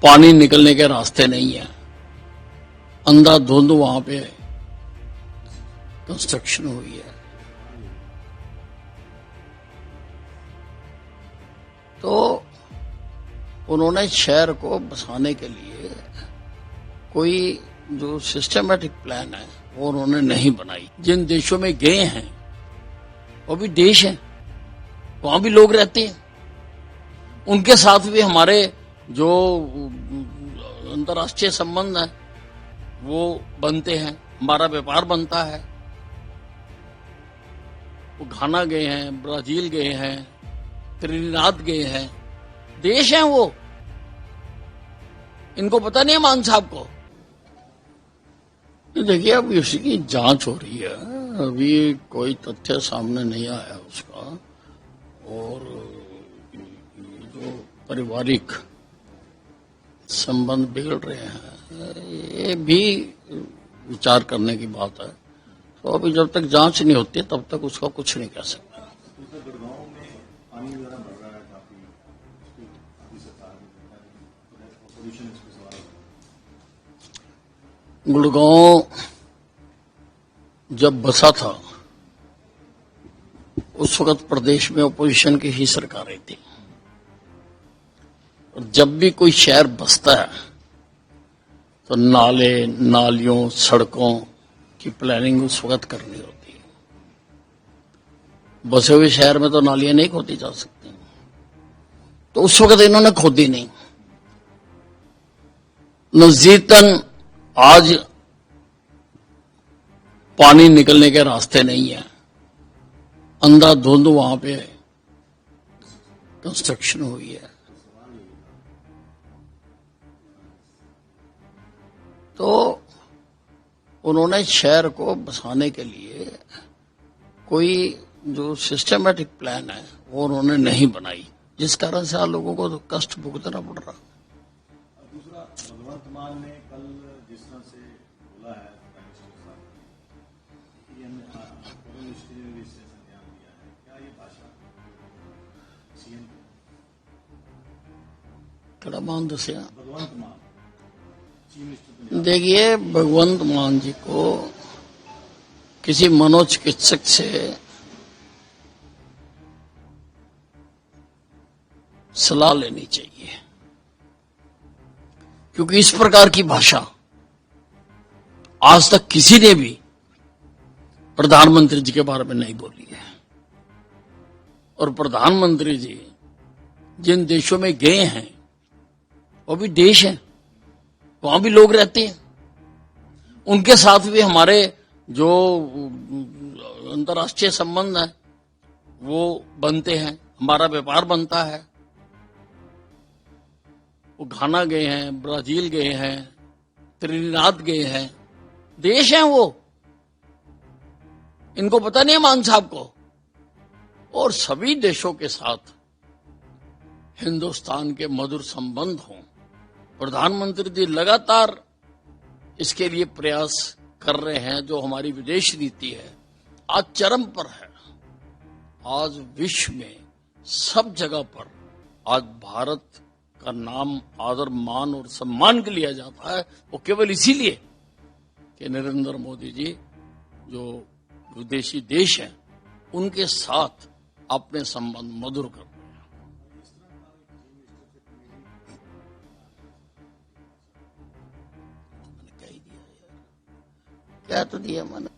पानी निकलने के रास्ते नहीं है। अंधाधुंध वहां पे कंस्ट्रक्शन हुई है। तो उन्होंने शहर को बसाने के लिए कोई जो सिस्टमैटिक प्लान है वो उन्होंने नहीं बनाई। जिन देशों में गए हैं वो भी देश हैं, वहां भी लोग रहते हैं, उनके साथ भी हमारे जो अंतर्राष्ट्रीय संबंध है वो बनते हैं, हमारा व्यापार बनता है। वो घाना गए हैं, ब्राजील गए हैं, त्रिनिदाद गए हैं, देश हैं वो। इनको पता नहीं है मान साहब को। देखिए अब इसी की जांच हो रही है, अभी कोई तथ्य सामने नहीं आया उसका। और जो पारिवारिक संबंध बिगड़ रहे हैं ये भी विचार करने की बात है। तो अभी जब तक जांच नहीं होती तब तक उसका कुछ नहीं कह सकता। गुड़गांव जब बसा था उस वक्त प्रदेश में अपोजिशन की ही सरकारें थी, और जब भी कोई शहर बसता है तो नाले नालियों सड़कों की प्लानिंग उस वक्त करनी होती है। बसे हुए शहर में तो नालियां नहीं खोदी जा सकती, तो उस वक्त इन्होंने खोदी नहीं। नजदीकन आज पानी निकलने के रास्ते नहीं है। अंधाधुंध वहां पे कंस्ट्रक्शन हुई है। तो उन्होंने शहर को बसाने के लिए कोई जो सिस्टमैटिक प्लान है वो उन्होंने नहीं बनाई, जिस कारण से लोगों को तो कष्ट भुगतना पड़ रहा। दूसरा, भगवंत मान ने कल जिस तरह से बोला है कड़ा मान दसिया। भगवंत मान देखिए, भगवंत मान जी को किसी मनोचिकित्सक से सलाह लेनी चाहिए, क्योंकि इस प्रकार की भाषा आज तक किसी ने भी प्रधानमंत्री जी के बारे में नहीं बोली है। और प्रधानमंत्री जी जिन देशों में गए हैं वो भी देश हैं, वहां भी लोग रहते हैं, उनके साथ भी हमारे जो अंतर्राष्ट्रीय संबंध है वो बनते हैं, हमारा व्यापार बनता है। वो घाना गए हैं, ब्राजील गए हैं, त्रिनिदाद गए हैं, देश हैं वो। इनको पता नहीं है मान साहब को। और सभी देशों के साथ हिंदुस्तान के मधुर संबंध हों, प्रधानमंत्री जी लगातार इसके लिए प्रयास कर रहे हैं। जो हमारी विदेश नीति है आज चरम पर है। आज विश्व में सब जगह पर आज भारत का नाम आदर मान और सम्मान के लिया जाता है, वो केवल इसीलिए कि नरेंद्र मोदी जी जो विदेशी देश हैं उनके साथ अपने संबंध मधुर कर रहे हैं। क्या तो दिया मैंने।